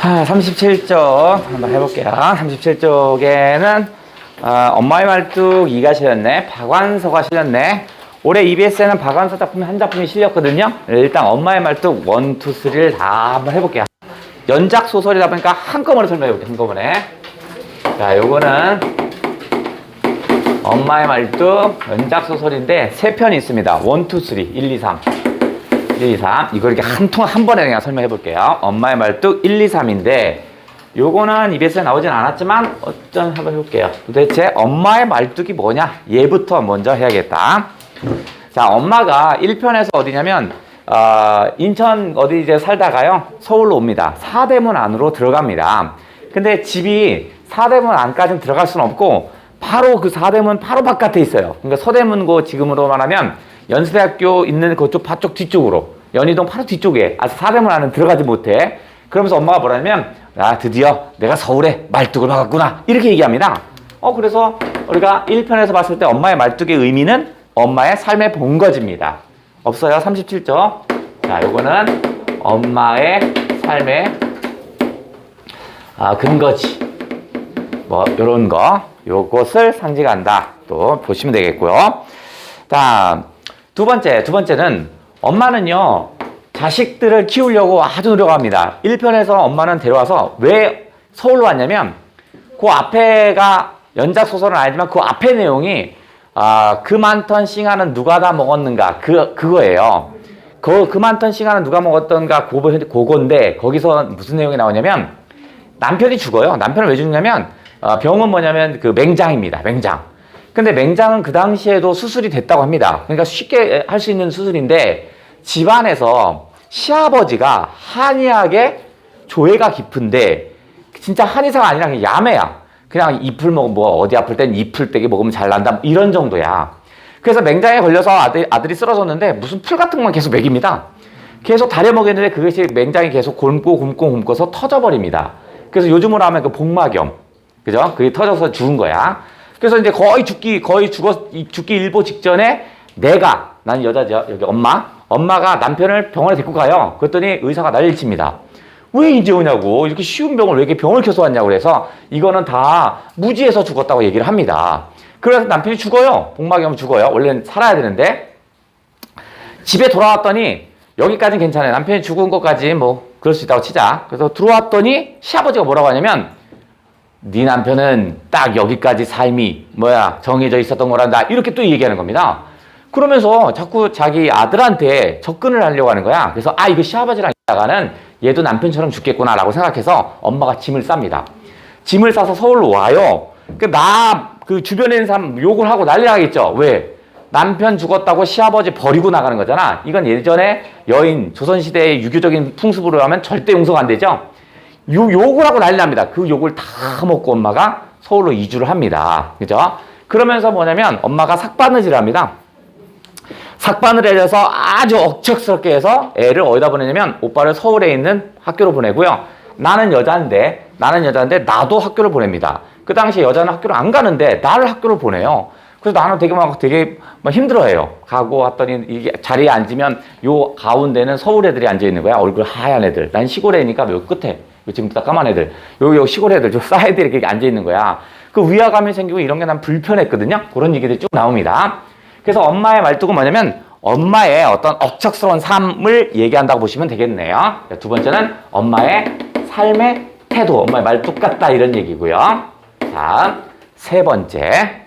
37쪽 한번 해볼게요. 37쪽에는 엄마의 말뚝 2가 실렸네. 박완서가 실렸네. 올해 EBS에는 박완서 작품 한 작품이 실렸거든요. 일단 엄마의 말뚝 1, 2, 3를 다 한번 해볼게요. 연작 소설이다 보니까 한꺼번에 설명해볼게요. 한꺼번에. 자, 요거는 엄마의 말뚝 연작 소설인데 3편이 있습니다. 1, 2, 3, 1, 2, 3. 1, 2, 3. 이거 이렇게 한 번에 그냥 설명해 볼게요. 엄마의 말뚝 1, 2, 3인데, 요거는 EBS에 나오진 않았지만, 한번 해볼게요. 도대체 엄마의 말뚝이 뭐냐? 얘부터 먼저 해야겠다. 자, 엄마가 1편에서 어디냐면, 인천 어디 이제 살다가요, 서울로 옵니다. 사대문 안으로 들어갑니다. 근데 집이 사대문 안까지는 들어갈 수는 없고, 바로 그 사대문 바로 바깥에 있어요. 그러니까 서대문고 지금으로 말하면, 연세대학교 있는 그쪽 바쪽 뒤쪽으로 연희동 바로 뒤쪽에 아직 사대문 안은 들어가지 못해. 그러면서 엄마가 뭐라냐면 드디어 내가 서울에 말뚝을 박았구나 이렇게 얘기합니다. 그래서 우리가 1편에서 봤을 때 엄마의 말뚝의 의미는 엄마의 삶의 본거지입니다. 없어요? 37쪽. 자, 요거는 엄마의 삶의 근거지, 뭐 요런 거, 요것을 상징한다. 또 보시면 되겠고요. 자, 두 번째는 엄마는요, 자식들을 키우려고 아주 노력합니다. 1편에서 엄마는 데려와서 왜 서울로 왔냐면, 그 앞에가 연작 소설은 아니지만 그 앞에 내용이, 그 많던 싱아는 누가 다 먹었는가, 그거예요. 그 많던 싱아는 누가 먹었던가, 그건데, 거기서 무슨 내용이 나오냐면, 남편이 죽어요. 남편을 왜 죽냐면, 병은 뭐냐면 그 맹장입니다. 맹장. 근데 맹장은 그 당시에도 수술이 됐다고 합니다. 그러니까 쉽게 할 수 있는 수술인데, 집안에서 시아버지가 한의학에 조예가 깊은데, 진짜 한의사가 아니라 그냥 야매야. 그냥 잎을 뭐 어디 아플 땐 잎을 떼기 먹으면 잘 난다, 이런 정도야. 그래서 맹장에 걸려서 아들이 쓰러졌는데 무슨 풀 같은 것만 계속 먹입니다. 계속 다려 먹였는데 그것이 맹장이 계속 굶고서 터져버립니다. 그래서 요즘으로 하면 그 복막염, 그죠? 그게 터져서 죽은 거야. 그래서 이제 거의 죽기 일보 직전에 난 여자죠. 여기 엄마가 남편을 병원에 데리고 가요. 그랬더니 의사가 난리를 칩니다. 왜 이제 오냐고. 이렇게 쉬운 병을 왜 이렇게 병을 켜서 왔냐고. 그래서 이거는 다 무지해서 죽었다고 얘기를 합니다. 그래서 남편이 죽어요. 복막염 죽어요. 원래는 살아야 되는데. 집에 돌아왔더니 여기까지는 괜찮아요. 남편이 죽은 것까지 뭐 그럴 수 있다고 치자. 그래서 들어왔더니 시아버지가 뭐라고 하냐면, 네 남편은 딱 여기까지 삶이 정해져 있었던 거란다, 이렇게 또 얘기하는 겁니다. 그러면서 자꾸 자기 아들한테 접근을 하려고 하는 거야. 그래서 이거 시아버지랑 있다가는 얘도 남편처럼 죽겠구나 라고 생각해서 엄마가 짐을 쌉니다. 짐을 싸서 서울로 와요. 그 주변에 있는 사람 욕을 하고 난리 나겠죠. 왜? 남편 죽었다고 시아버지 버리고 나가는 거잖아. 이건 예전에 조선시대의 유교적인 풍습으로 하면 절대 용서가 안 되죠. 욕을 하고 난리 납니다. 그 욕을 다 먹고 엄마가 서울로 이주를 합니다. 그죠? 그러면서 뭐냐면 엄마가 삭바느질을 합니다. 삭바느질을 해서 아주 억척스럽게 해서 애를 어디다 보내냐면 오빠를 서울에 있는 학교로 보내고요. 나는 여자인데 나도 학교를 보냅니다. 그 당시에 여자는 학교를 안 가는데 나를 학교를 보내요. 그래서 나는 되게 힘들어해요. 가고 왔더니 이게 자리에 앉으면 요 가운데는 서울 애들이 앉아 있는 거야. 얼굴 하얀 애들. 난 시골 애니까 요 끝에. 지금 딱 까만 애들. 요 시골 애들. 저 사이드에 이렇게 앉아 있는 거야. 그 위화감이 생기고 이런 게 난 불편했거든요. 그런 얘기들이 쭉 나옵니다. 그래서 엄마의 말뚝은 뭐냐면 엄마의 어떤 억척스러운 삶을 얘기한다고 보시면 되겠네요. 두 번째는 엄마의 삶의 태도. 엄마의 말뚝 같다, 이런 얘기고요. 자, 세 번째.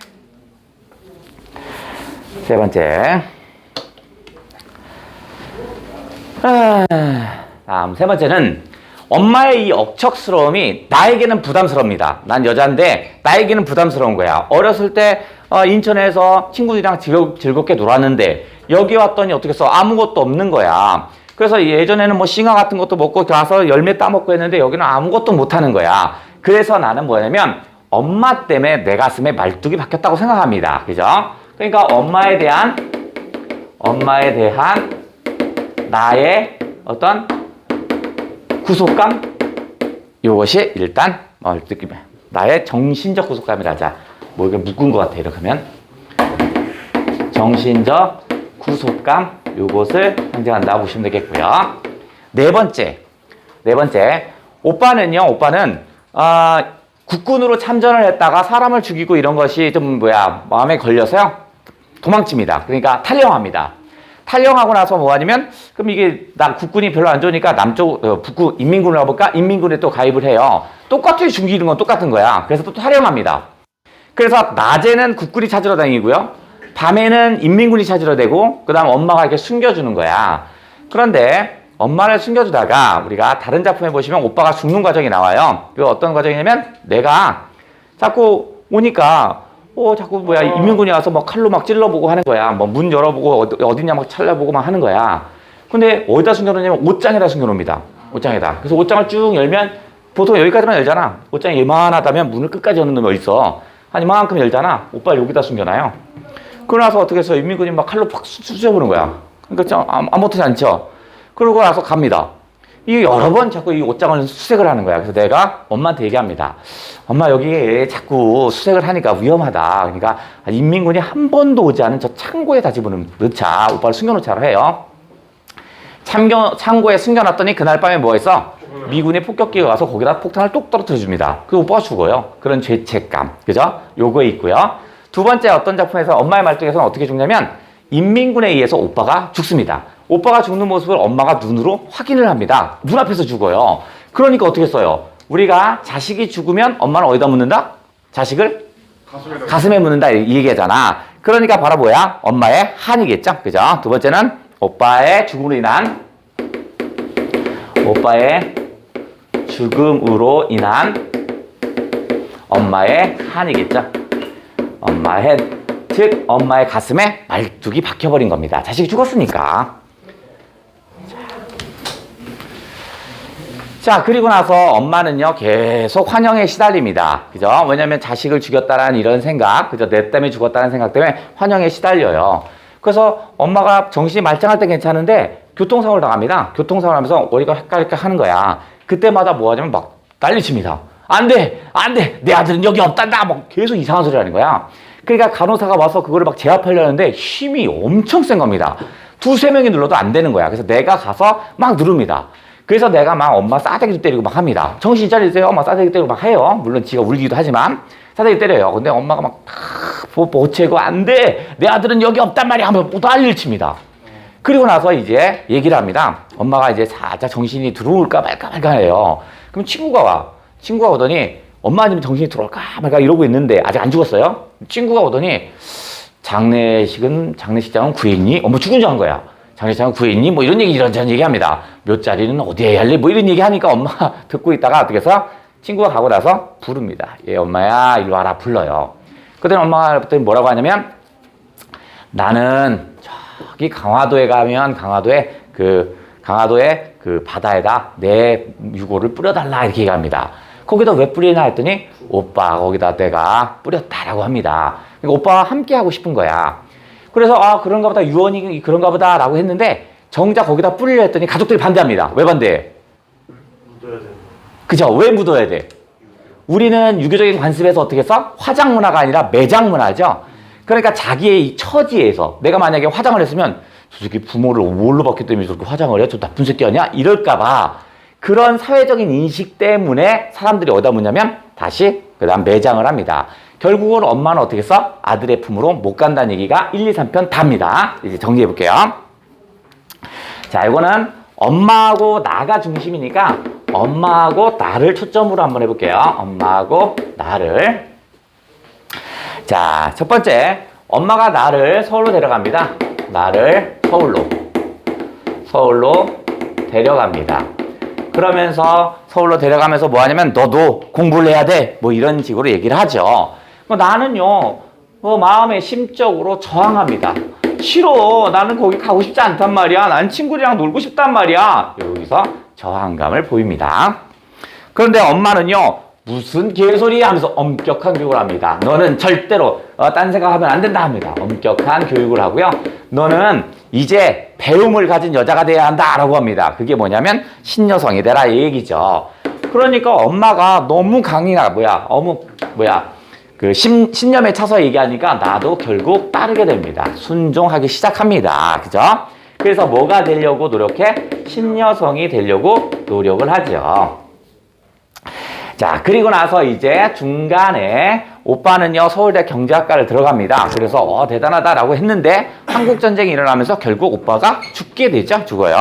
다음 세 번째는 엄마의 이 억척스러움이 나에게는 부담스럽니다. 난 여자인데 나에게는 부담스러운 거야. 어렸을 때 인천에서 친구들이랑 즐겁게 놀았는데 여기 왔더니 어떻게 써? 아무것도 없는 거야. 그래서 예전에는 뭐 싱어 같은 것도 먹고 가서 열매 따먹고 했는데 여기는 아무것도 못하는 거야. 그래서 나는 뭐냐면 엄마 때문에 내 가슴에 말뚝이 박혔다고 생각합니다. 그죠? 그러니까 엄마에 대한 나의 어떤 구속감, 이것이 일단 나의 정신적 구속감이라자. 뭐 이게 묶은 것 같아. 이렇게 하면 정신적 구속감, 요것을 상징한다고 보시면 되겠고요. 네 번째, 오빠는 국군으로 참전을 했다가 사람을 죽이고 이런 것이 좀 마음에 걸려서요. 도망칩니다. 그러니까 탈영합니다. 탈영하고 나서 뭐 하냐면, 그럼 이게 나 국군이 별로 안 좋으니까 북군 인민군을 해볼까? 인민군에 또 가입을 해요. 똑같이 죽이는 건 똑같은 거야. 그래서 또 탈영합니다. 그래서 낮에는 국군이 찾으러 다니고요. 밤에는 인민군이 찾으러 되고, 그 다음 엄마가 이렇게 숨겨주는 거야. 그런데 엄마를 숨겨주다가 우리가 다른 작품에 보시면 오빠가 죽는 과정이 나와요. 그 어떤 과정이냐면 내가 자꾸 오니까 자꾸 인민군이 와서 뭐 칼로 막 찔러보고 하는 거야. 뭐 문 열어보고 어디냐 막 찾아보고 막 하는 거야. 근데 어디다 숨겨놓냐면 옷장에다 숨겨놓습니다. 옷장에다. 그래서 옷장을 쭉 열면 보통 여기까지만 열잖아. 옷장이 이만하다면 문을 끝까지 여는 놈이 어딨어. 한 이만큼 열잖아. 오빠를 여기다 숨겨놔요. 그러고 나서 어떻게 해서 인민군이 막 칼로 팍 쑤셔보는 거야. 그러니까 아무렇지 않죠. 그러고 나서 갑니다. 이게 여러 번 자꾸 이 옷장을 수색을 하는 거야. 그래서 내가 엄마한테 얘기합니다. 엄마 여기에 자꾸 수색을 하니까 위험하다. 그러니까 인민군이 한 번도 오지 않은 저 창고에다 집어넣자. 오빠를 숨겨놓자고 해요. 창고에 숨겨놨더니 그날 밤에 뭐 했어? 미군의 폭격기가 와서 거기다 폭탄을 똑 떨어뜨려 줍니다. 그 오빠가 죽어요. 그런 죄책감. 그죠? 요거에 있고요. 두 번째 어떤 작품에서 엄마의 말뚝에서는 어떻게 죽냐면 인민군에 의해서 오빠가 죽습니다. 오빠가 죽는 모습을 엄마가 눈으로 확인을 합니다. 눈앞에서 죽어요. 그러니까 어떻게 써요? 우리가 자식이 죽으면 엄마는 어디다 묻는다? 자식을? 가슴에 묻는다 이 얘기잖아. 그러니까 바로 뭐야? 엄마의 한이겠죠? 그죠? 두 번째는 오빠의 죽음으로 인한 엄마의 한이겠죠? 즉 엄마의 가슴에 말뚝이 박혀버린 겁니다. 자식이 죽었으니까. 자, 그리고 나서 엄마는요, 계속 환영에 시달립니다. 그죠? 왜냐면 자식을 죽였다라는 이런 생각, 그죠? 내 때문에 죽었다는 생각 때문에 환영에 시달려요. 그래서 엄마가 정신이 말짱할 때 괜찮은데 교통사고를 당합니다. 교통사고를 하면서 머리가 헷갈릴까 하는 거야. 그때마다 뭐 하냐면 막 난리칩니다. 안 돼! 내 아들은 여기 없단다! 막 계속 이상한 소리를 하는 거야. 그러니까 간호사가 와서 그거를 막 제압하려는데 힘이 엄청 센 겁니다. 2-3명이 눌러도 안 되는 거야. 그래서 내가 가서 막 누릅니다. 그래서 내가 막 엄마 싸대기도 때리고 막 합니다. 정신 차리세요. 엄마 싸대기 때리고 막 해요. 물론 지가 울기도 하지만 싸대기 때려요. 근데 엄마가 막 보채고 안 돼. 내 아들은 여기 없단 말이야 하면 또 난리를 칩니다. 그리고 나서 이제 얘기를 합니다. 엄마가 이제 살짝 정신이 들어올까 말까 해요. 그럼 친구가 오더니 엄마 아니면 정신이 들어올까 말까 이러고 있는데 아직 안 죽었어요. 친구가 오더니 장례식장은 구했니? 엄마 죽은 줄 안 거야. 장례식장은 구했니? 뭐 이런 얘기합니다. 몇 자리는 어디에 할래? 뭐 이런 얘기 하니까 엄마 듣고 있다가 어떻게 해서 친구가 가고 나서 부릅니다. 예, 엄마야, 일로 와라. 불러요. 그때 엄마가 뭐라고 하냐면 나는 저기 강화도에 가면 강화도의 그 바다에다 내 유골을 뿌려달라 이렇게 얘기합니다. 거기다 왜 뿌리나 했더니 오빠 거기다 내가 뿌렸다라고 합니다. 그러니까 오빠와 함께 하고 싶은 거야. 그래서 그런가 보다 유언이 그런가 보다 라고 했는데 정작 거기다 뿌리려 했더니 가족들이 반대합니다. 왜 반대해? 묻어야 돼. 그죠? 왜 묻어야 돼? 우리는 유교적인 관습에서 어떻게 했어? 화장 문화가 아니라 매장 문화죠. 그러니까 자기의 이 처지에서 내가 만약에 화장을 했으면 저 새끼 부모를 뭘로 봤기 때문에 저렇게 화장을 해? 저 나쁜 새끼 아니야? 이럴까봐 그런 사회적인 인식 때문에 사람들이 어디다 묻냐면 다시 그 다음 매장을 합니다. 결국은 엄마는 어떻게 했어? 아들의 품으로 못 간다는 얘기가 1, 2, 3편 답니다. 이제 정리해 볼게요. 자, 이거는 엄마하고 나가 중심이니까 엄마하고 나를 초점으로 한번 해볼게요. 엄마하고 나를. 자, 첫 번째 엄마가 나를 서울로 데려갑니다. 나를 서울로 데려갑니다. 그러면서 서울로 데려가면서 뭐 하냐면 너도 공부를 해야 돼. 뭐 이런 식으로 얘기를 하죠. 나는요, 마음에 심적으로 저항합니다. 싫어. 나는 거기 가고 싶지 않단 말이야. 난 친구들이랑 놀고 싶단 말이야. 여기서 저항감을 보입니다. 그런데 엄마는요, 무슨 개소리 하면서 엄격한 교육을 합니다. 너는 절대로 딴 생각하면 안 된다 합니다. 엄격한 교육을 하고요. 너는 이제 배움을 가진 여자가 돼야 한다 라고 합니다. 그게 뭐냐면 신여성이 되라 이 얘기죠. 그러니까 엄마가 너무 그 신념에 차서 얘기하니까 나도 결국 따르게 됩니다. 순종하기 시작합니다. 그죠? 그래서 뭐가 되려고 노력해? 신여성이 되려고 노력을 하죠. 자, 그리고 나서 이제 중간에 오빠는요, 서울대 경제학과를 들어갑니다. 그래서, 대단하다라고 했는데, 한국전쟁이 일어나면서 결국 오빠가 죽게 되죠. 죽어요.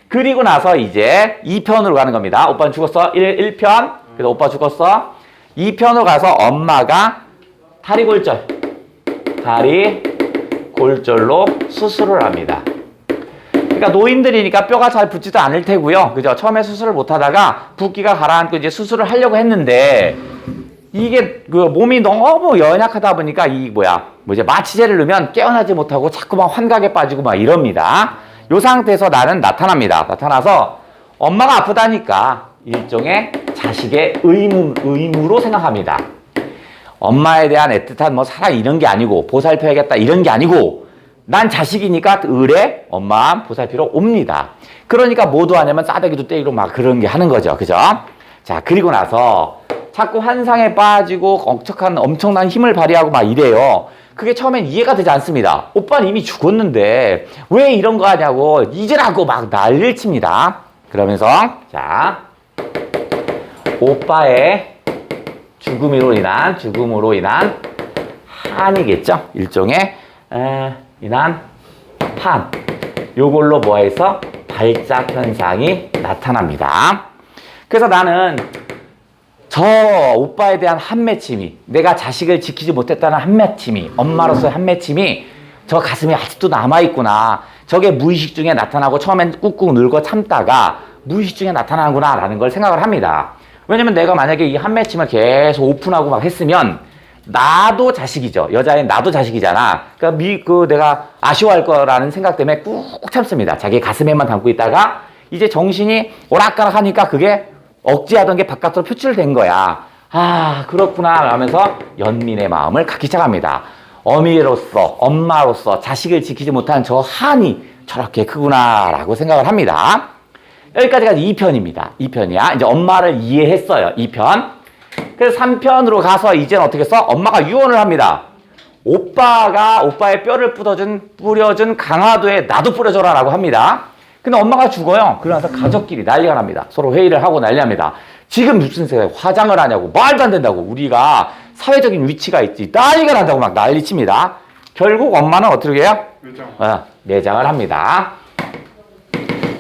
그리고 나서 이제 2편으로 가는 겁니다. 오빠는 죽었어. 1편. 그래서 오빠 죽었어. 2편으로 가서 엄마가 다리골절로 수술을 합니다. 그러니까 노인들이니까 뼈가 잘 붙지도 않을 테고요. 그죠? 처음에 수술을 못 하다가 붓기가 가라앉고 이제 수술을 하려고 했는데 이게 그 몸이 너무 연약하다 보니까 마취제를 넣으면 깨어나지 못하고 자꾸만 환각에 빠지고 막 이럽니다. 요 상태에서 나는 나타납니다. 나타나서 엄마가 아프다니까 일종의 자식의 의무로 생각합니다. 엄마에 대한 애틋한 사랑 이런 게 아니고 보살펴야겠다 이런 게 아니고 난 자식이니까 을에 엄마 보살피러 옵니다. 그러니까 뭐 하냐면 싸대기도 때리고 막 그런 게 하는 거죠. 그죠? 자, 그리고 나서 자꾸 환상에 빠지고 엄청난 힘을 발휘하고 막 이래요. 그게 처음엔 이해가 되지 않습니다. 오빠는 이미 죽었는데 왜 이런 거 하냐고 잊으라고 막 난리를 칩니다. 그러면서 자, 오빠의 죽음으로 인한 한이겠죠. 일종의 인한 한. 요걸로 뭐해서 발작 현상이 나타납니다. 그래서 나는 저 오빠에 대한 한맺힘이, 내가 자식을 지키지 못했다는 한맺힘이, 엄마로서의 한맺힘이 저 가슴에 아직도 남아있구나. 저게 무의식 중에 나타나고 처음엔 꾹꾹 눌고 참다가 무의식 중에 나타나는구나 라는 걸 생각을 합니다. 왜냐면 내가 만약에 이 한맺힘을 계속 오픈하고 막 했으면 나도 자식이죠. 여자인 나도 자식이잖아. 그러니까 내가 아쉬워할 거라는 생각 때문에 꾹꾹 참습니다. 자기 가슴에만 담고 있다가 이제 정신이 오락가락 하니까 그게 억지하던 게 바깥으로 표출된 거야. 아, 그렇구나 하면서 연민의 마음을 갖기 시작합니다. 어미로서, 엄마로서 자식을 지키지 못한 저 한이 저렇게 크구나 라고 생각을 합니다. 여기까지가 2편입니다. 2편이야. 이제 엄마를 이해했어요. 2편. 그래서 3편으로 가서 이제는 어떻게 했어? 엄마가 유언을 합니다. 오빠가 오빠의 뼈를 뿌려준 강화도에 나도 뿌려줘라 라고 합니다. 근데 엄마가 죽어요. 그러면서 가족끼리 난리가 납니다. 서로 회의를 하고 난리합니다. 지금 무슨 세상에 화장을 하냐고 말도 안 된다고 우리가 사회적인 위치가 있지 난리가 난다고 막 난리칩니다. 결국 엄마는 어떻게 해요? 내장을 합니다.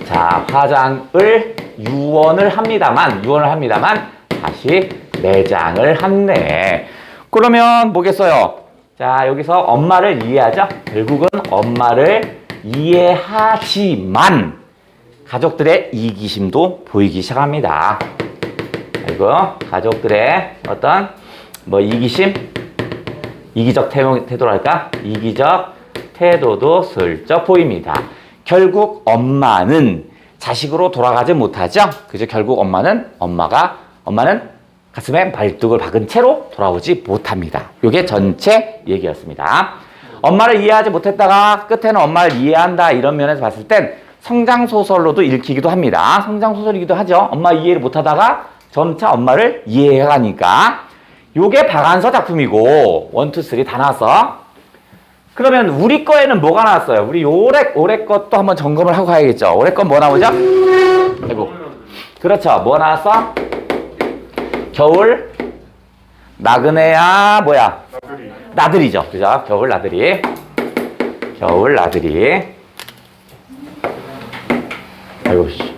자, 화장을 유언을 합니다만 다시 내장을 한네. 그러면 뭐겠어요? 자, 여기서 엄마를 이해하죠? 결국은 엄마를 이해하지만 가족들의 이기심도 보이기 시작합니다. 그리고 가족들의 어떤 이기심, 이기적 태도랄까? 이기적 태도도 슬쩍 보입니다. 결국 엄마는 자식으로 돌아가지 못하죠. 그죠? 결국 엄마는 가슴에 말뚝을 박은 채로 돌아오지 못합니다. 이게 전체 얘기였습니다. 엄마를 이해하지 못했다가 끝에는 엄마를 이해한다 이런 면에서 봤을 땐 성장소설로도 읽히기도 합니다. 성장소설이기도 하죠. 엄마 이해를 못하다가 점차 엄마를 이해해가니까 요게 박안서 작품이고 1, 2, 3 다 나왔어. 그러면 우리 거에는 뭐가 나왔어요? 우리 올해 것도 한번 점검을 하고 가야겠죠. 올해 건 뭐 나오죠? 아이고. 그렇죠. 뭐 나왔어? 겨울 나그네야 나들이죠. 그죠? 겨울 나들이. 아이고 씨.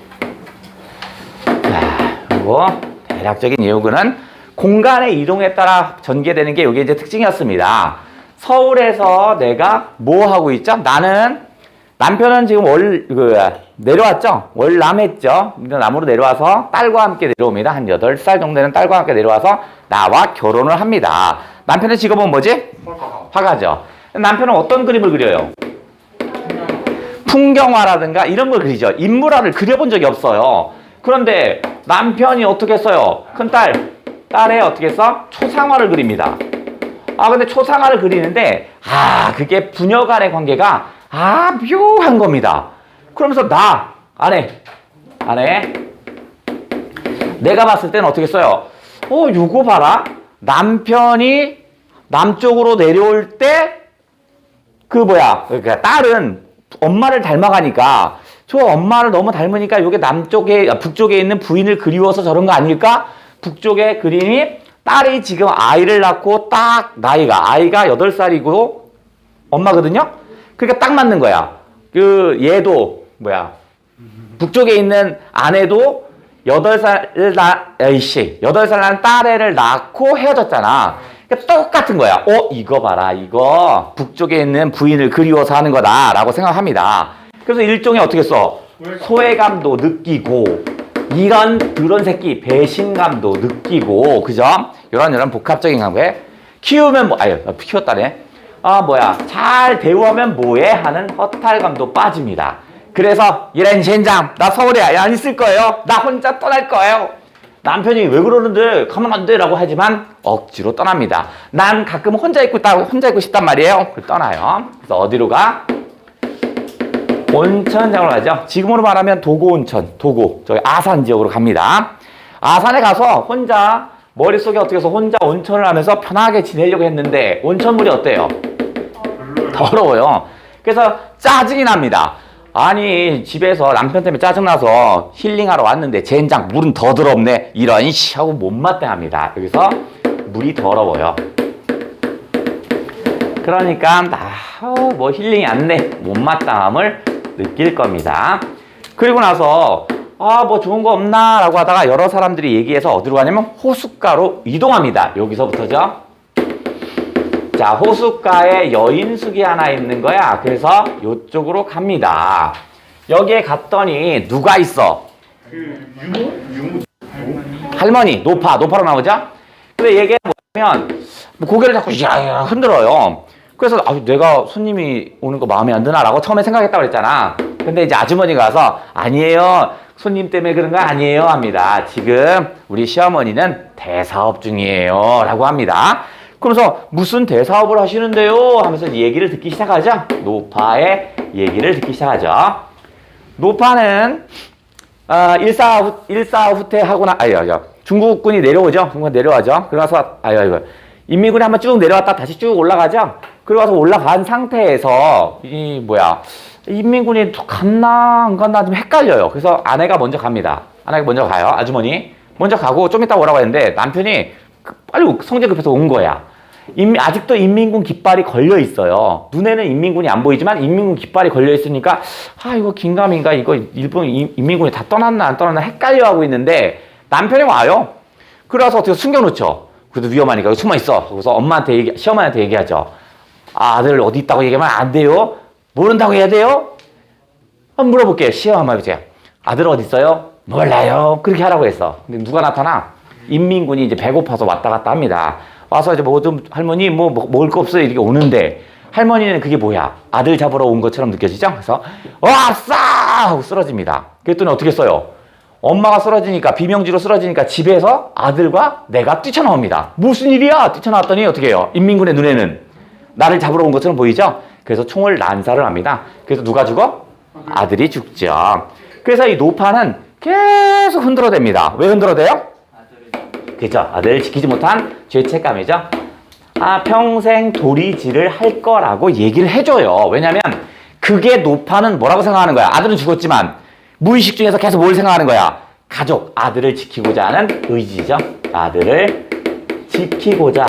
자, 그리고 대략적인 내용은 공간의 이동에 따라 전개되는 게 이게 이제 특징이었습니다. 서울에서 내가 뭐 하고 있죠? 남편은 지금 내려왔죠? 월남했죠? 남으로 내려와서 딸과 함께 내려옵니다. 한 8살 정도 되는 딸과 함께 내려와서 나와 결혼을 합니다. 남편의 직업은 뭐지? 화가죠. 남편은 어떤 그림을 그려요? 풍경화라든가 이런 걸 그리죠. 인물화를 그려본 적이 없어요. 그런데 남편이 어떻게 했어요? 큰 딸의 어떻게 했어? 초상화를 그립니다. 근데 초상화를 그리는데 그게 부녀 간의 관계가 묘한 겁니다. 그러면서 아내 내가 봤을 때는 어떻게 써요? 요거 봐라. 남편이 남쪽으로 내려올 때 그러니까 딸은 엄마를 닮아가니까 저 엄마를 너무 닮으니까 요게 북쪽에 있는 부인을 그리워서 저런 거 아닐까? 북쪽의 그림이 딸이 지금 아이를 낳고 딱 아이가 8살이고 엄마거든요. 그러니까 딱 맞는 거야. 얘도 북쪽에 있는 아내도 8살 난 딸애를 낳고 헤어졌잖아. 그러니까 똑같은 거야. 이거 봐라. 이거 북쪽에 있는 부인을 그리워서 하는 거다라고 생각합니다. 그래서 일종의 어떻게 써? 소외감도 느끼고 그런 새끼 배신감도 느끼고 그죠? 이런 복합적인 관계. 키우면 키웠다네. 잘 대우하면 뭐해? 하는 허탈감도 빠집니다. 그래서 이런 젠장 나 서울에 안 있을 거예요. 나 혼자 떠날 거예요. 남편이 왜 그러는데 가면 안 돼 라고 하지만 억지로 떠납니다. 난 가끔 혼자 있고 싶단 말이에요. 떠나요. 그래서 어디로 가? 온천장으로 가죠. 지금으로 말하면 도고 온천, 저기 아산 지역으로 갑니다. 아산에 가서 혼자 머릿속에 어떻게 해서 혼자 온천을 하면서 편하게 지내려고 했는데 온천물이 어때요? 더러워요. 그래서 짜증이 납니다. 아니 집에서 남편 때문에 짜증나서 힐링하러 왔는데 젠장 물은 더 더럽네 이런 하고 못마땅합니다. 여기서 물이 더러워요. 그러니까 힐링이 안 돼. 못마땅함을 느낄 겁니다. 그리고 나서 좋은 거 없나 라고 하다가 여러 사람들이 얘기해서 어디로 가냐면 호숫가로 이동합니다. 여기서부터죠. 자, 호숫가에 여인숙이 하나 있는 거야. 그래서 이쪽으로 갑니다. 여기에 갔더니 누가 있어? 할머니, 노파로 나오죠? 근데 얘기가 뭐냐면 고개를 자꾸 흔들어요. 그래서 내가 손님이 오는 거 마음에 안 드나라고 처음에 생각했다고 그랬잖아. 근데 이제 아주머니가 와서 아니에요. 손님 때문에 그런 거 아니에요 합니다. 지금 우리 시어머니는 대사업 중이에요 라고 합니다. 그러면서 무슨 대사업을 하시는데요? 하면서 얘기를 듣기 시작하죠. 노파의 얘기를 듣기 시작하죠. 노파는 일사후퇴하고 중국군이 내려오죠. 중국군 내려와죠. 그래서 인민군이 한번 쭉 내려왔다 다시 쭉 올라가죠. 그리고 와서 올라간 상태에서 인민군이 갔나 안 갔나 좀 헷갈려요. 그래서 아내가 먼저 갑니다. 아내가 먼저 가요. 아주머니 먼저 가고 좀 이따 오라고 했는데 남편이 빨리 성질 급해서 온 거야. 아직도 인민군 깃발이 걸려 있어요. 눈에는 인민군이 안 보이지만 인민군 깃발이 걸려 있으니까 이거 긴가민가 이거 일본 인민군이 다 떠났나 안 떠났나 헷갈려 하고 있는데 남편이 와요. 그래서 어떻게 숨겨놓죠. 그래도 위험하니까 숨어 있어. 그래서 엄마한테 시어머니한테 얘기하죠. 아들 어디 있다고 얘기하면 안 돼요. 모른다고 해야 돼요? 한번 물어볼게요. 시어머니 아들 어디 있어요? 몰라요. 그렇게 하라고 했어. 근데 누가 나타나? 인민군이 이제 배고파서 왔다 갔다 합니다. 와서 이제 좀 할머니 먹을 거 없어요 이렇게 오는데 할머니는 그게 뭐야? 아들 잡으러 온 것처럼 느껴지죠? 그래서 왔어! 하고 쓰러집니다. 그랬더니 어떻게 써요? 엄마가 쓰러지니까 비명지로 쓰러지니까 집에서 아들과 내가 뛰쳐나옵니다. 무슨 일이야? 뛰쳐나왔더니 어떻게 해요? 인민군의 눈에는 나를 잡으러 온 것처럼 보이죠? 그래서 총을 난사를 합니다. 그래서 누가 죽어? 아들이 죽죠. 그래서 이 노파는 계속 흔들어댑니다. 왜 흔들어대요? 그죠? 아들을 지키지 못한 죄책감이죠. 평생 도리지를 할 거라고 얘기를 해줘요. 왜냐면 그게 노파는 뭐라고 생각하는 거야? 아들은 죽었지만 무의식 중에서 계속 뭘 생각하는 거야? 가족, 아들을 지키고자 하는 의지죠. 아들을 지키고자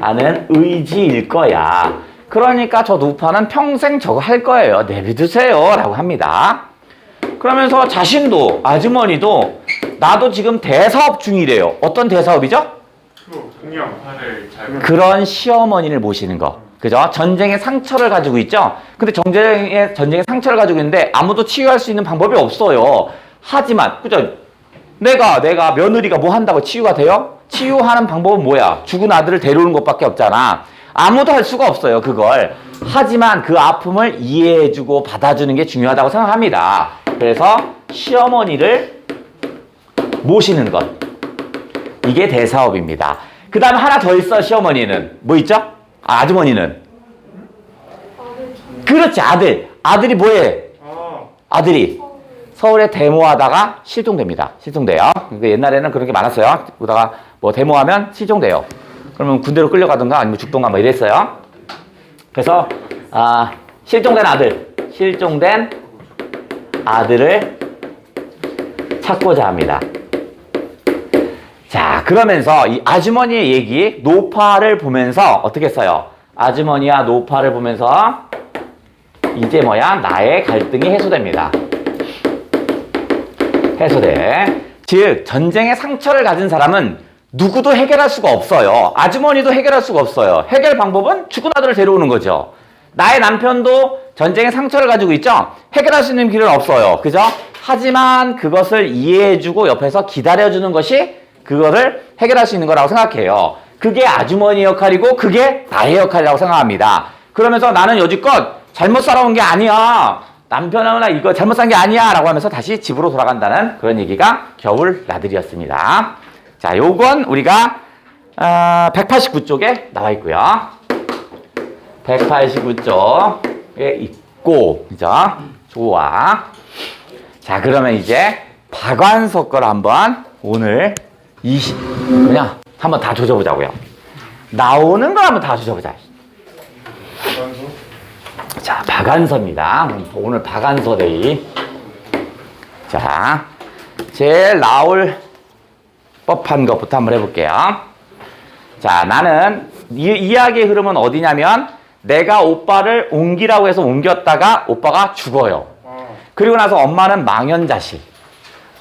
하는 의지일 거야. 그러니까 저 노파는 평생 저거 할 거예요. 내비두세요 라고 합니다. 그러면서 자신도 아주머니도 나도 지금 대사업 중이래요. 어떤 대사업이죠? 그런 시어머니를 모시는 거. 그죠? 전쟁의 상처를 가지고 있죠? 근데 전쟁의 상처를 가지고 있는데 아무도 치유할 수 있는 방법이 없어요. 하지만, 그죠? 내가 며느리가 뭐 한다고 치유가 돼요? 치유하는 방법은 뭐야? 죽은 아들을 데려오는 것밖에 없잖아. 아무도 할 수가 없어요, 그걸. 하지만 그 아픔을 이해해주고 받아주는 게 중요하다고 생각합니다. 그래서 시어머니를 모시는 것. 이게 대사업입니다. 그 다음에 하나 더 있어, 시어머니는. 뭐 있죠? 아주머니는. 그렇지, 아들. 아들이 뭐해? 아들이 서울에 데모하다가 실종됩니다. 실종돼요. 옛날에는 그런 게 많았어요. 그러다가 뭐 데모하면 실종돼요. 그러면 군대로 끌려가든가 아니면 죽던가 뭐 이랬어요. 그래서 실종된 아들을 찾고자 합니다. 그러면서 이 아주머니의 얘기, 노파를 보면서 어떻게 써요? 아주머니와 노파를 보면서 이제 뭐야? 나의 갈등이 해소됩니다. 해소돼. 즉 전쟁의 상처를 가진 사람은 누구도 해결할 수가 없어요. 아주머니도 해결할 수가 없어요. 해결 방법은 죽은 아들을 데려오는 거죠. 나의 남편도 전쟁의 상처를 가지고 있죠. 해결할 수 있는 길은 없어요. 그죠? 하지만 그것을 이해해주고 옆에서 기다려주는 것이 그거를 해결할 수 있는 거라고 생각해요. 그게 아주머니 역할이고 그게 나의 역할이라고 생각합니다. 그러면서 나는 여지껏 잘못 살아온 게 아니야. 남편하고나 이거 잘못 산 게 아니야 라고 하면서 다시 집으로 돌아간다는 그런 얘기가 겨울 나들이였습니다. 자, 요건 우리가 189쪽에 나와 있고요. 189쪽에 있고, 그죠? 좋아. 자, 그러면 이제 박완서 걸 한번 오늘 그냥 한번 다 조져보자고요. 나오는 걸 한번 다 조져보자. 자, 박완서입니다. 오늘 박완서 데이. 자, 제일 나올 법한 것부터 한번 해볼게요. 자, 나는 이야기의 흐름은 어디냐면 내가 오빠를 옮기라고 해서 옮겼다가 오빠가 죽어요. 그리고 나서 엄마는 망연자실.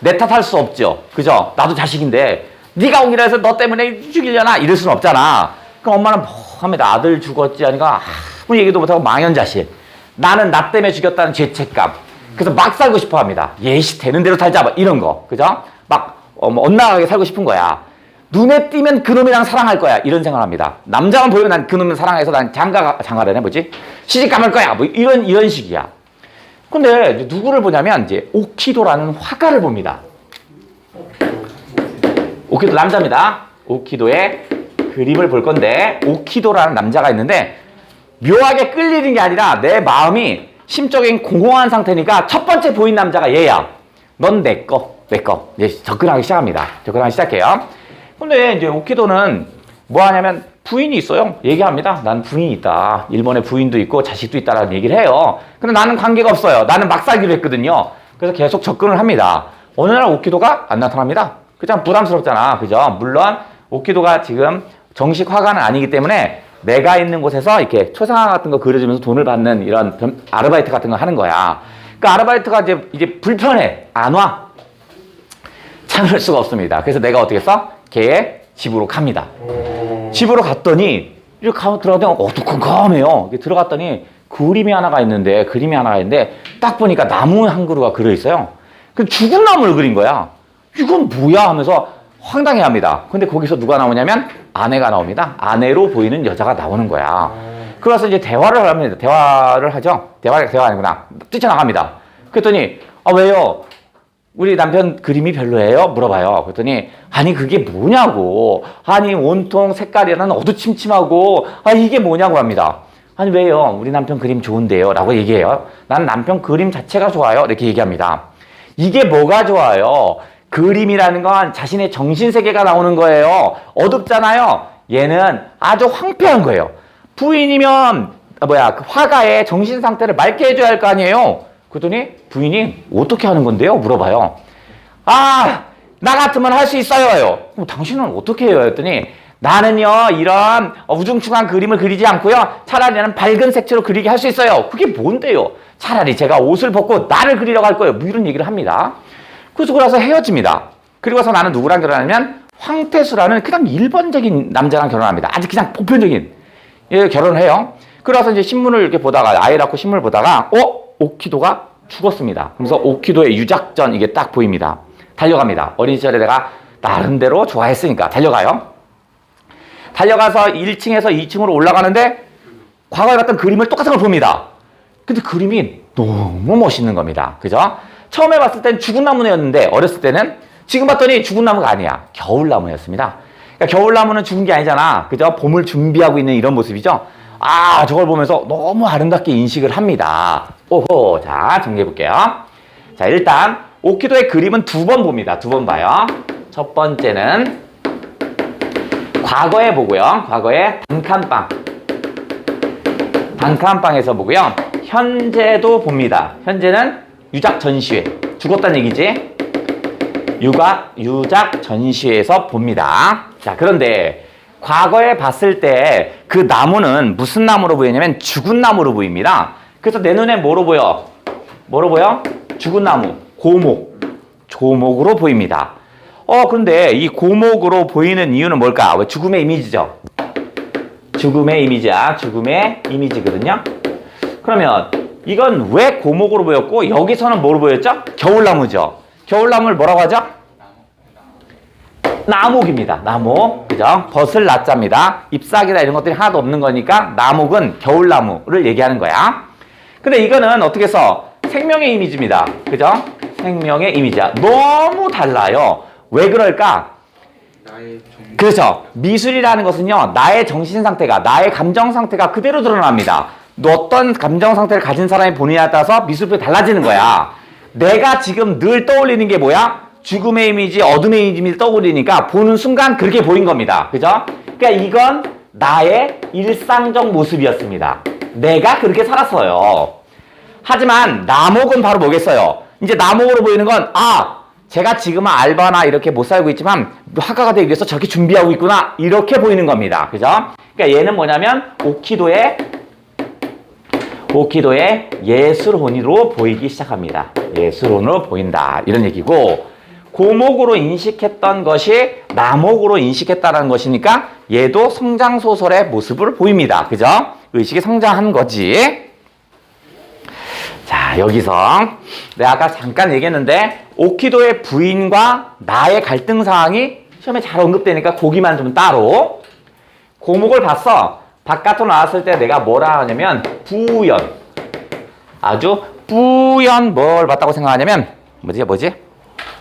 내 탓할 수 없죠. 그죠? 나도 자식인데 네가 옮기라 해서 너 때문에 죽이려나? 이럴 수는 없잖아. 그럼 엄마는 뭐 합니다. 아들 죽었지 하니까 아무 얘기도 못하고 망연자실. 나는 나 때문에 죽였다는 죄책감. 그래서 막 살고 싶어 합니다. 예시 되는 대로 살자. 뭐 이런 거. 그죠? 막 엇나가게 살고 싶은 거야. 눈에 띄면 그놈이랑 사랑할 거야. 이런 생각을 합니다. 남자만 보이면 난 그놈을 사랑해서 난 장가를 뭐지? 시집 감을 거야. 뭐 이런 식이야. 근데 누구를 보냐면 이제 오키도라는 화가를 봅니다. 오키도 남자입니다. 오키도의 그림을 볼 건데 오키도라는 남자가 있는데 묘하게 끌리는 게 아니라 내 마음이 심적인 공허한 상태니까 첫 번째 보인 남자가 얘야. 넌 내 거. 이제 접근하기 시작합니다. 접근하기 시작해요. 근데 이제 오키도는 뭐 하냐면 부인이 있어요. 얘기합니다. 난 부인이 있다. 일본에 부인도 있고 자식도 있다라는 얘기를 해요. 근데 나는 관계가 없어요. 나는 막 살기로 했거든요. 그래서 계속 접근을 합니다. 어느 날 오키도가 안 나타납니다. 그냥 부담스럽잖아. 그죠? 물론 오키도가 지금 정식 화가는 아니기 때문에 내가 있는 곳에서 이렇게 초상화 같은 거 그려주면서 돈을 받는 이런 아르바이트 같은 거 하는 거야. 그 아르바이트가 이제 불편해. 안 와. 참을 수가 없습니다. 그래서 내가 어떻게 했어? 걔의 집으로 갑니다. 집으로 갔더니 이렇게 들어가더니 어두컴컴해요. 들어갔더니 그림이 하나가 있는데 딱 보니까 나무 한 그루가 그려 있어요. 그 죽은 나무를 그린 거야. 이건 뭐야 하면서 황당해합니다. 근데 거기서 누가 나오냐면 아내가 나옵니다. 아내로 보이는 여자가 나오는 거야. 그래서 이제 대화를 합니다. 대화를 하죠. 대화가 아니구나. 뛰쳐나갑니다. 그랬더니 왜요? 우리 남편 그림이 별로예요? 물어봐요. 그랬더니 아니 그게 뭐냐고. 아니 온통 색깔이는 어두침침하고 이게 뭐냐고 합니다. 아니 왜요? 우리 남편 그림 좋은데요? 라고 얘기해요. 난 남편 그림 자체가 좋아요. 이렇게 얘기합니다. 이게 뭐가 좋아요? 그림이라는 건 자신의 정신세계가 나오는 거예요. 어둡잖아요. 얘는 아주 황폐한 거예요. 부인이면 그 화가의 정신상태를 맑게 해줘야 할 거 아니에요. 그랬더니 부인이 어떻게 하는 건데요? 물어봐요. 나 같으면 할 수 있어요. 그럼 당신은 어떻게 해요? 했더니 나는요 이런 우중충한 그림을 그리지 않고요. 차라리 나는 밝은 색채로 그리게 할 수 있어요. 그게 뭔데요? 차라리 제가 옷을 벗고 나를 그리려고 할 거예요. 뭐 이런 얘기를 합니다. 그래서 헤어집니다. 그리고 나서 나는 누구랑 결혼하냐면 황태수라는 그냥 일반적인 남자랑 결혼합니다. 아주 그냥 보편적인 결혼을 해요. 그래서 이제 신문을 이렇게 보다가 아이 낳고 신문을 보다가 오키도가 죽었습니다. 그래서 오키도의 유작전 이게 딱 보입니다. 달려갑니다. 어린 시절에 내가 나름대로 좋아했으니까 달려가요. 달려가서 1층에서 2층으로 올라가는데 과거에 봤던 그림을 똑같은 걸 봅니다. 근데 그림이 너무 멋있는 겁니다. 그죠? 처음에 봤을 땐 죽은 나무였는데 어렸을 때는 지금 봤더니 죽은 나무가 아니야. 겨울나무였습니다. 그러니까 겨울나무는 죽은 게 아니잖아. 그죠? 봄을 준비하고 있는 이런 모습이죠. 저걸 보면서 너무 아름답게 인식을 합니다. 오호, 자, 정리해볼게요. 자, 일단 오키도의 그림은 2번 봅니다. 2번 봐요. 첫 번째는 과거에 보고요. 과거에 단칸방에서 보고요. 현재도 봅니다. 현재는 유작 전시회. 죽었다는 얘기지. 유작 전시회에서 봅니다. 자, 그런데 과거에 봤을 때 그 나무는 무슨 나무로 보이냐면 죽은 나무로 보입니다. 그래서 내 눈에 뭐로 보여? 뭐로 보여? 죽은 나무, 고목, 조목으로 보입니다. 그런데 이 고목으로 보이는 이유는 뭘까? 왜 죽음의 이미지죠? 죽음의 이미지야. 죽음의 이미지거든요. 그러면 이건 왜 고목으로 보였고 여기서는 뭐로 보였죠? 겨울나무죠. 겨울나무를 뭐라고 하죠? 나목입니다. 나목. 그죠? 벗을 나자입니다. 잎사귀나 이런 것들이 하나도 없는 거니까 나목은 겨울나무를 얘기하는 거야. 근데 이거는 어떻게 써? 생명의 이미지입니다. 그죠? 생명의 이미지야. 너무 달라요. 왜 그럴까? 그렇죠. 미술이라는 것은요, 나의 정신 상태가, 나의 감정 상태가 그대로 드러납니다. 어떤 감정 상태를 가진 사람이 본인에 따라서 미술품이 달라지는 거야. 내가 지금 늘 떠올리는 게 뭐야? 죽음의 이미지, 어둠의 이미지를 떠올리니까 보는 순간 그렇게 보인 겁니다. 그죠? 그러니까 이건 나의 일상적 모습이었습니다. 내가 그렇게 살았어요. 하지만 나목은 바로 뭐겠어요? 이제 나목으로 보이는 건, 제가 지금은 알바나 이렇게 못 살고 있지만 화가가 되기 위해서 저렇게 준비하고 있구나, 이렇게 보이는 겁니다. 그죠? 그러니까 얘는 뭐냐면 오키도의 예술혼으로 보이기 시작합니다. 예술혼으로 보인다, 이런 얘기고, 고목으로 인식했던 것이 나목으로 인식했다는 것이니까 얘도 성장소설의 모습을 보입니다. 그죠? 의식이 성장한 거지. 자, 여기서 내가 아까 잠깐 얘기했는데 오키도의 부인과 나의 갈등 상황이 시험에 잘 언급되니까 거기만 좀 따로. 고목을 봤어. 바깥으로 나왔을 때 내가 뭐라 하냐면 뿌연, 아주 뿌연 뭘 봤다고 생각하냐면 뭐지?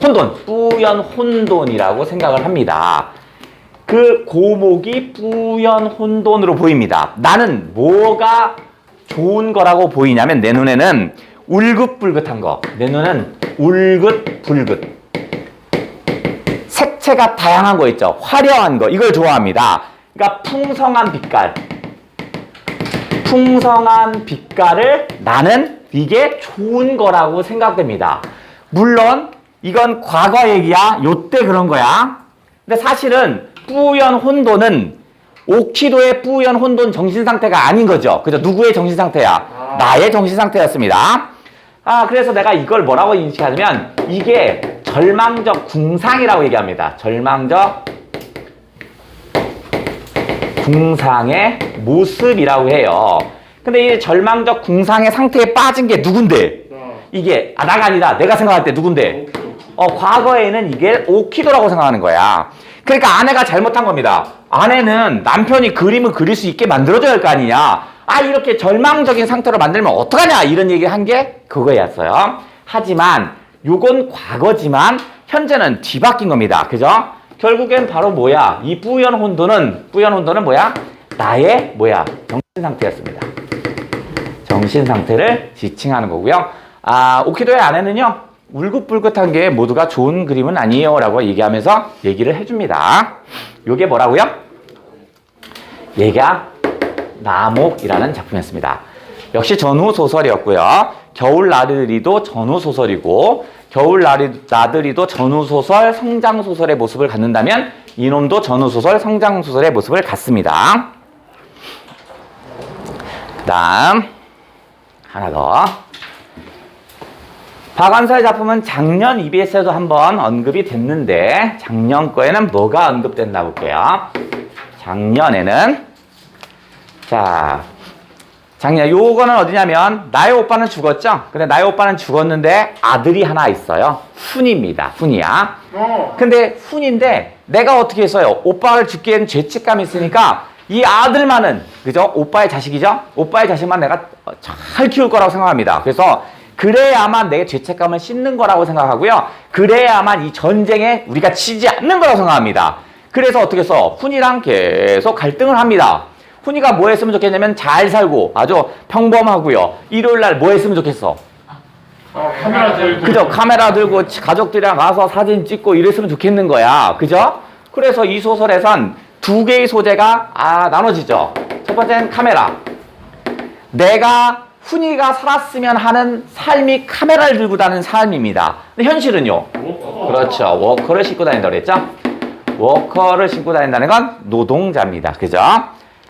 혼돈, 뿌연 혼돈이라고 생각을 합니다. 그 고목이 뿌연 혼돈으로 보입니다. 나는 뭐가 좋은 거라고 보이냐면 내 눈에는 울긋불긋한 거, 내 눈은 울긋불긋, 색채가 다양한 거 있죠. 화려한 거, 이걸 좋아합니다. 그러니까 풍성한 빛깔을 나는 이게 좋은 거라고 생각됩니다. 물론 이건 과거 얘기야. 요때 그런 거야. 근데 사실은 뿌연 혼돈은 오키도의 뿌연 혼돈 정신 상태가 아닌 거죠. 그죠? 누구의 정신 상태야? 나의 정신 상태였습니다. 그래서 내가 이걸 뭐라고 인식하냐면 이게 절망적 궁상이라고 얘기합니다. 절망적 궁상의 모습이라고 해요. 근데 이 절망적 궁상의 상태에 빠진 게 누군데? 이게 나가 아니다. 내가 생각할 때 누군데? 과거에는 이게 오키도라고 생각하는 거야. 그러니까 아내가 잘못한 겁니다. 아내는 남편이 그림을 그릴 수 있게 만들어줘야 할 거 아니냐. 이렇게 절망적인 상태로 만들면 어떡하냐, 이런 얘기를 한 게 그거였어요. 하지만 요건 과거지만 현재는 뒤바뀐 겁니다. 그죠? 결국엔 바로 뭐야? 이 뿌연 혼돈은 뭐야? 나의 정신 상태였습니다. 정신 상태를 지칭하는 거고요. 오키도의 아내는요, 울긋불긋한 게 모두가 좋은 그림은 아니에요 라고 얘기하면서 얘기를 해줍니다. 요게 뭐라고요? 얘가 나목이라는 작품이었습니다. 역시 전후소설이었고요. 겨울나들이도 전후소설이고, 겨울나들이도 전후소설, 성장소설의 모습을 갖는다면 이놈도 전후소설, 성장소설의 모습을 갖습니다. 그 다음 하나 더. 박완서의 작품은 작년 EBS에도 한번 언급이 됐는데 작년 거에는 뭐가 언급됐나 볼게요. 작년에는 작년 요거는 어디냐면 나의 오빠는 죽었죠. 근데 나의 오빠는 죽었는데 아들이 하나 있어요. 훈입니다. 훈이야. 근데 훈인데 내가 어떻게 했어요? 오빠를 죽기엔 죄책감이 있으니까 이 아들만은, 그죠? 오빠의 자식이죠? 오빠의 자식만 내가 잘 키울 거라고 생각합니다. 그래서 그래야만 내 죄책감을 씻는 거라고 생각하고요. 그래야만 이 전쟁에 우리가 지지 않는 거라고 생각합니다. 그래서 어떻게 해서 훈이랑 계속 갈등을 합니다. 훈이가 뭐 했으면 좋겠냐면 잘 살고 아주 평범하고요. 일요일날 뭐 했으면 좋겠어? 카메라 들고. 그죠? 카메라 들고 가족들이랑 가서 사진 찍고 이랬으면 좋겠는 거야. 그죠? 그래서 이 소설에선 두 개의 소재가 나눠지죠. 첫 번째는 카메라. 내가 훈이가 살았으면 하는 삶이 카메라를 들고 다니는 삶입니다. 근데 현실은요? 그렇죠. 워커를 신고 다닌다고 그랬죠? 워커를 신고 다닌다는 건 노동자입니다. 그죠?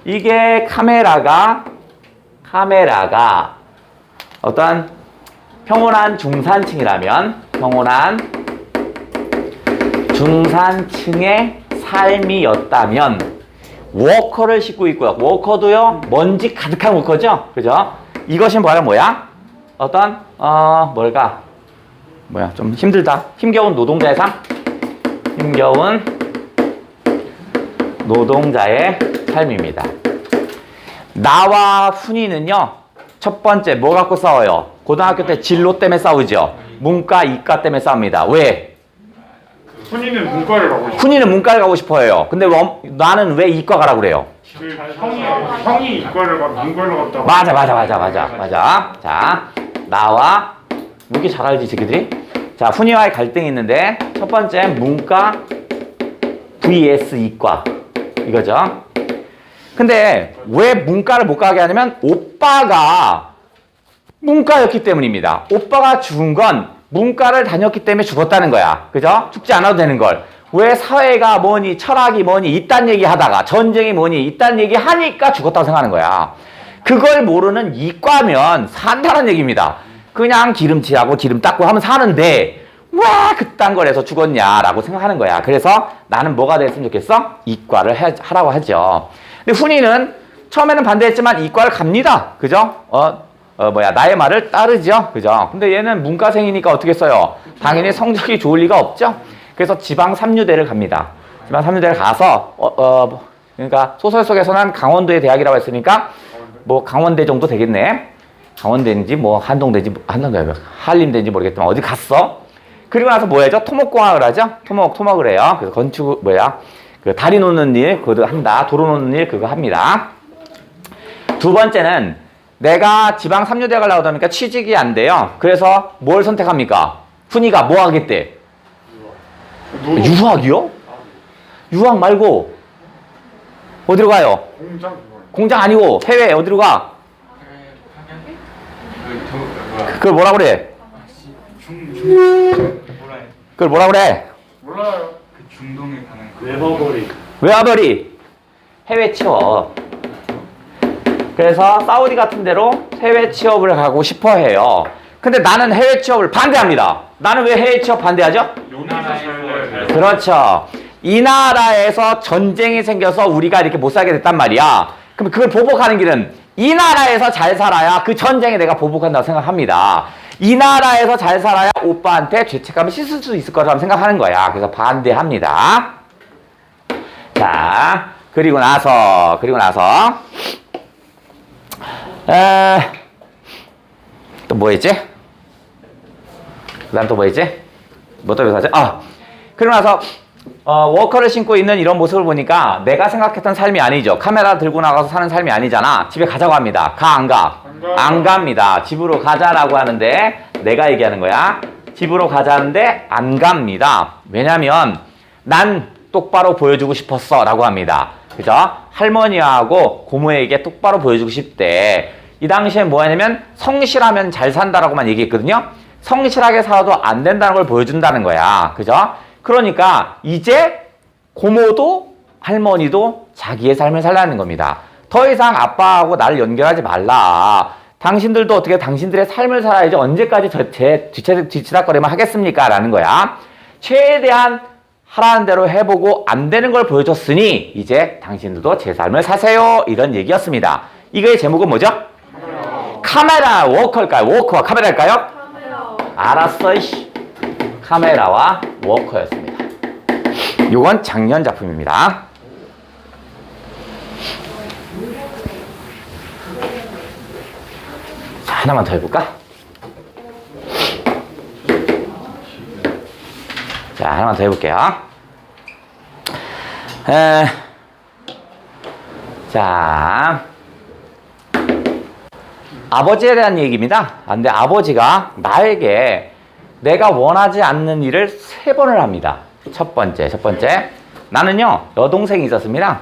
이게 카메라가 어떤 평온한 중산층이라면 평온한 중산층의 삶이었다면 워커를 싣고 있고요. 워커도요, 먼지 가득한 워커죠? 그죠? 이것이 뭐야? 어떤, 좀 힘들다. 힘겨운 노동자의 삶? 힘겨운 노동자의 삶입니다. 나와 훈이는요, 첫 번째, 뭐 갖고 싸워요? 고등학교 때 진로 때문에 싸우죠? 문과, 이과 때문에 싸웁니다. 왜? 훈이는 문과를 가고 싶어. 훈이는 문과를 가고 싶어요. 근데 나는 왜 이과 가라고 그래요? 형이 이과를 문과를 갔다고. 맞아. 자, 나와, 왜 이렇게 잘 알지, 새끼들이? 자, 훈이와의 갈등이 있는데, 첫 번째, 문과 vs 이과. 이거죠. 근데 왜 문과를 못 가게 하냐면, 오빠가 문과였기 때문입니다. 오빠가 죽은 건 문과를 다녔기 때문에 죽었다는 거야. 그죠? 죽지 않아도 되는 걸. 왜 사회가 뭐니, 철학이 뭐니, 이딴 얘기 하다가, 전쟁이 뭐니, 이딴 얘기 하니까 죽었다고 생각하는 거야. 그걸 모르는 이과면 산다는 얘기입니다. 그냥 기름칠하고 기름 닦고 하면 사는데, 왜 그딴 걸 해서 죽었냐라고 생각하는 거야. 그래서 나는 뭐가 됐으면 좋겠어? 이과를 하라고 하죠. 근데 훈이는 처음에는 반대했지만 이과를 갑니다. 그죠? 나의 말을 따르죠. 그죠? 근데 얘는 문과생이니까 어떻게 써요? 당연히 성적이 좋을 리가 없죠? 그래서 지방 3류대를 갑니다. 지방 3류대를 가서, 그러니까 소설 속에서는 강원도의 대학이라고 했으니까, 뭐 강원대 정도 되겠네. 강원대인지, 뭐 한동대인지, 한림대인지 모르겠지만 어디 갔어? 그리고 나서 뭐 하죠? 토목공학을 하죠? 토목을 해요. 그래서 건축, 그 다리 놓는 일, 그거 한다. 도로 놓는 일, 그거 합니다. 두 번째는, 내가 지방 3류대 가려고 하니까 취직이 안 돼요. 그래서 뭘 선택합니까? 훈이가 뭐 하겠대? 유학이요? 유학 말고 어디로 가요? 공장 아니고 해외 어디로 가? 그걸 뭐라 그래? 그걸 뭐라 그래? 몰라요. 그 중동에 가는 거. 외화벌이. 해외 취업. 그래서 사우디 같은 데로 해외 취업을 가고 싶어 해요. 근데 나는 해외 취업을 반대합니다. 나는 왜 해외 취업 반대하죠? 그렇죠. 이 나라에서 전쟁이 생겨서 우리가 이렇게 못 살게 됐단 말이야. 그럼 그걸 보복하는 길은 이 나라에서 잘 살아야 그 전쟁에 내가 보복한다고 생각합니다. 이 나라에서 잘 살아야 오빠한테 죄책감을 씻을 수 있을 거라고 생각하는 거야. 그래서 반대합니다. 자, 그리고 나서 또 뭐 있지? 그 다음 또 뭐 있지? 뭐 또 묘사하지? 그리고 나서 워커를 신고 있는 이런 모습을 보니까 내가 생각했던 삶이 아니죠. 카메라 들고 나가서 사는 삶이 아니잖아. 집에 가자고 합니다. 가, 안 가? 안 갑니다. 집으로 가자라고 하는데 내가 얘기하는 거야. 집으로 가자는데 안 갑니다. 왜냐면 난 똑바로 보여주고 싶었어 라고 합니다. 그죠? 할머니하고 고모에게 똑바로 보여주고 싶대. 이 당시에 뭐 하냐면 성실하면 잘 산다라고만 얘기했거든요. 성실하게 살아도 안 된다는 걸 보여준다는 거야. 그죠? 그러니까 이제 고모도 할머니도 자기의 삶을 살라는 겁니다. 더 이상 아빠하고 나를 연결하지 말라. 당신들도 어떻게 당신들의 삶을 살아야지 언제까지 제 뒤치다거리만 하겠습니까? 라는 거야. 최대한 하라는 대로 해보고 안 되는 걸 보여줬으니 이제 당신들도 제 삶을 사세요. 이런 얘기였습니다. 이거의 제목은 뭐죠? 카메라 워커일까요? 워커와 카메라일까요? 카메라. 알았어, 이씨. 카메라와 워커였습니다. 요건 작년 작품입니다. 자, 하나만 더 해볼까? 자, 하나만 더 해볼게요. 자, 아버지에 대한 얘기입니다. 근데 아버지가 나에게 내가 원하지 않는 일을 3번을 합니다. 첫 번째. 나는요, 여동생이 있었습니다.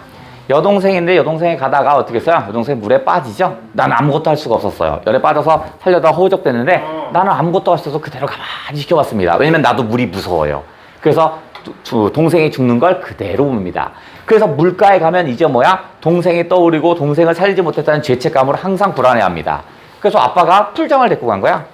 여동생인데 여동생이 가다가 어떻게 했어요? 여동생이 물에 빠지죠? 나는 아무것도 할 수가 없었어요. 열에 빠져서 살려다 허우적대는데 나는 아무것도 할 수 없어서 그대로 가만히 지켜봤습니다. 왜냐면 나도 물이 무서워요. 그래서 동생이 죽는 걸 그대로 봅니다. 그래서 물가에 가면 이제 뭐야? 동생이 떠오르고 동생을 살리지 못했다는 죄책감으로 항상 불안해합니다. 그래서 아빠가 풀장을 데리고 간 거야.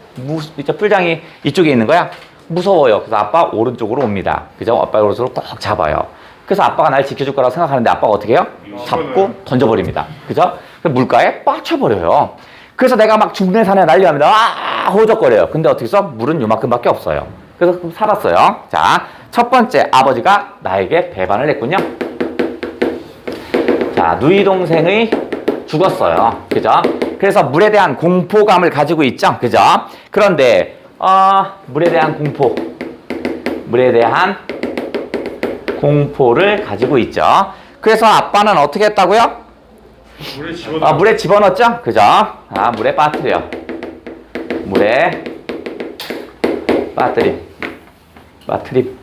이제 풀장이 이쪽에 있는 거야. 무서워요. 그래서 아빠 오른쪽으로 옵니다. 그죠? 아빠 오른쪽으로 꼭 잡아요. 그래서 아빠가 날 지켜줄 거라고 생각하는데 아빠가 어떻게 해요? 잡고 던져버립니다. 그죠? 물가에 빠쳐버려요. 그래서 내가 막 중내산에 난리납니다. 아! 호적거려요. 근데 어떻게 해서 물은 요만큼밖에 없어요. 그래서 살았어요. 자, 첫 번째 아버지가 나에게 배반을 했군요. 자, 누이 동생이 죽었어요. 그죠? 그래서 물에 대한 공포감을 가지고 있죠. 그죠? 그런데 물에 대한 공포를 가지고 있죠. 그래서 아빠는 어떻게 했다고요? 물에 집어넣었죠? 그죠? 물에 빠뜨려. 물에 빠뜨림.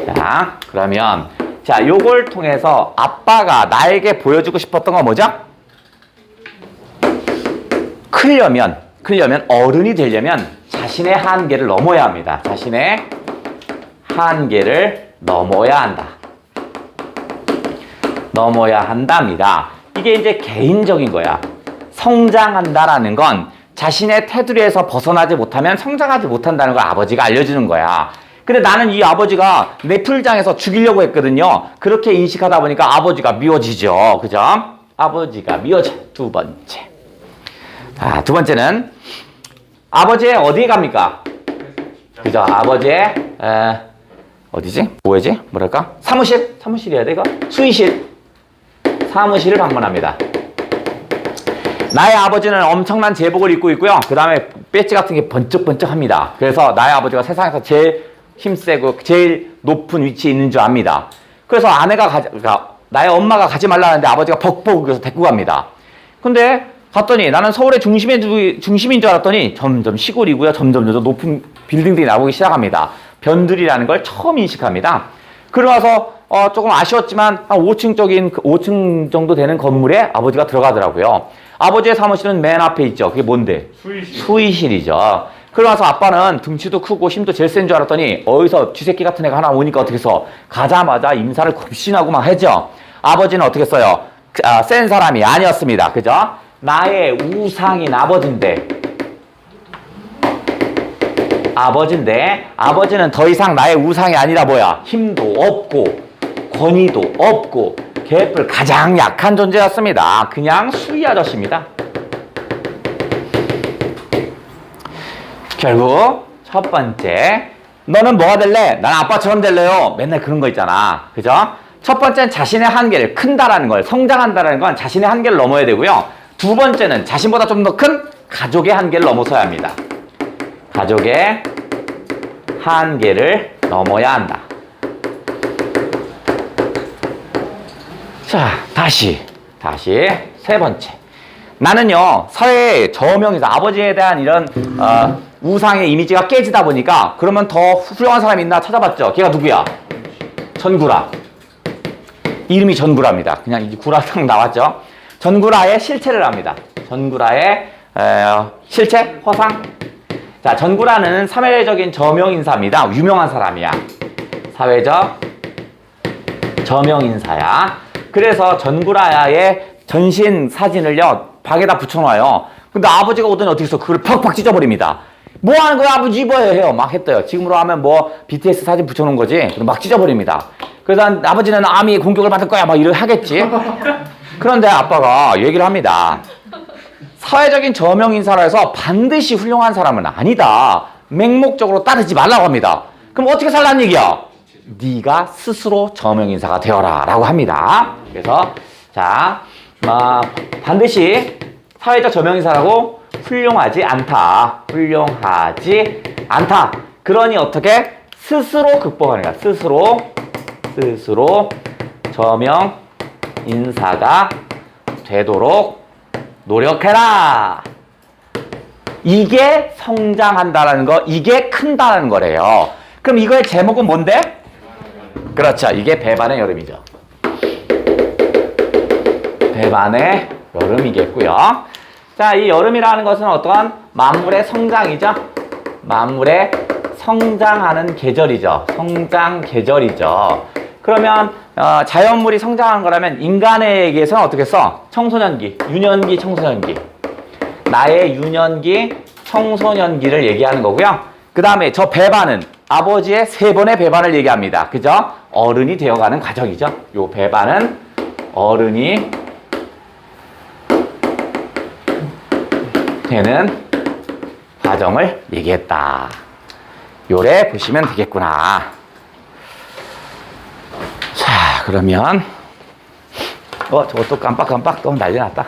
자, 그러면 자, 요걸 통해서 아빠가 나에게 보여주고 싶었던 건 뭐죠? 크려면 어른이 되려면 자신의 한계를 넘어야 합니다. 자신의 한계를 넘어야 한답니다. 이게 이제 개인적인 거야. 성장한다라는 건 자신의 테두리에서 벗어나지 못하면 성장하지 못한다는 걸 아버지가 알려주는 거야. 근데 나는 이 아버지가 내 풀장에서 죽이려고 했거든요. 그렇게 인식하다 보니까 아버지가 미워지죠. 그죠? 아버지가 미워져. 두 번째. 두 번째는 아버지의 어디에 갑니까? 그죠? 아버지의 어디지? 뭐지? 뭐랄까? 사무실이어야 돼, 이거? 수의실. 사무실을 방문합니다. 나의 아버지는 엄청난 제복을 입고 있고요. 그 다음에 배지 같은 게 번쩍번쩍합니다. 그래서 나의 아버지가 세상에서 제일 힘세고 제일 높은 위치에 있는 줄 압니다. 그래서 그러니까 나의 엄마가 가지 말라는데 아버지가 벅벅 그래서 데리고 갑니다. 근데 갔더니 나는 서울의 중심인 줄 알았더니 점점 시골이고요. 점점 높은 빌딩들이 나오기 시작합니다. 변두리라는 걸 처음 인식합니다. 그러고서 조금 아쉬웠지만 한 5층 정도 되는 건물에 아버지가 들어가더라고요. 아버지의 사무실은 맨 앞에 있죠. 그게 뭔데? 수의실이죠. 그러고서 아빠는 등치도 크고 힘도 제일 센 줄 알았더니 어디서 쥐새끼 같은 애가 하나 오니까 어떻게 해서 가자마자 인사를 굽신하고 막 하죠. 아버지는 어떻게 했어요? 센 사람이 아니었습니다. 그죠? 나의 우상인 아버지인데 아버지는 더 이상 나의 우상이 아니라 뭐야? 힘도 없고 권위도 없고 개뿔 가장 약한 존재였습니다. 그냥 수위 아저씨입니다. 결국 첫 번째, 너는 뭐가 될래? 난 아빠처럼 될래요. 맨날 그런 거 있잖아. 그죠? 첫 번째는 자신의 한계를 큰다라는 걸, 성장한다라는 건 자신의 한계를 넘어야 되고요. 두 번째는 자신보다 좀 더 큰 가족의 한계를 넘어서야 합니다. 가족의 한계를 넘어야 한다. 자, 다시 세 번째. 나는요, 사회의 저명에서 아버지에 대한 이런 우상의 이미지가 깨지다 보니까 그러면 더 훌륭한 사람이 있나 찾아봤죠. 걔가 누구야? 전구라. 이름이 전구라입니다. 그냥 이 구라 딱 나왔죠. 전구라의 실체를 합니다. 전구라의 실체? 허상? 자, 전구라는 사회적인 저명인사입니다. 유명한 사람이야. 사회적 저명인사야. 그래서 전구라의 전신 사진을요, 벽에다 붙여놔요. 근데 아버지가 오더니 어떻게 해서 그걸 팍팍 찢어버립니다. 뭐 하는 거야, 아버지 입어야 해요. 막 했대요. 지금으로 하면 뭐 BTS 사진 붙여놓은 거지. 막 찢어버립니다. 그래서 아버지는 아미의 공격을 받을 거야. 막 이러 하겠지. 그런데 아빠가 얘기를 합니다. 사회적인 저명인사라 해서 반드시 훌륭한 사람은 아니다. 맹목적으로 따르지 말라고 합니다. 그럼 어떻게 살라는 얘기야? 네가 스스로 저명인사가 되어라 라고 합니다. 그래서 자, 반드시 사회적 저명인사라고 훌륭하지 않다. 그러니 어떻게? 스스로 극복하는 거야. 스스로 저명인사가 되도록 노력해라. 이게 성장한다라는 거, 이게 큰다라는 거래요. 그럼 이거의 제목은 뭔데? 그렇죠. 이게 배반의 여름이죠. 배반의 여름이겠고요. 자, 이 여름이라는 것은 어떠한 만물의 성장이죠. 만물의 성장하는 계절이죠. 성장 계절이죠. 그러면 자연물이 성장하는 거라면 인간에게서는 어떻게 써? 청소년기, 유년기, 청소년기. 나의 유년기, 청소년기를 얘기하는 거고요. 그 다음에 저 배반은 아버지의 3번의 배반을 얘기합니다. 그죠? 어른이 되어가는 과정이죠. 요 배반은 어른이 되는 과정을 얘기했다. 요래 보시면 되겠구나. 자, 그러면 저것도 깜빡깜빡 또 난리 났다.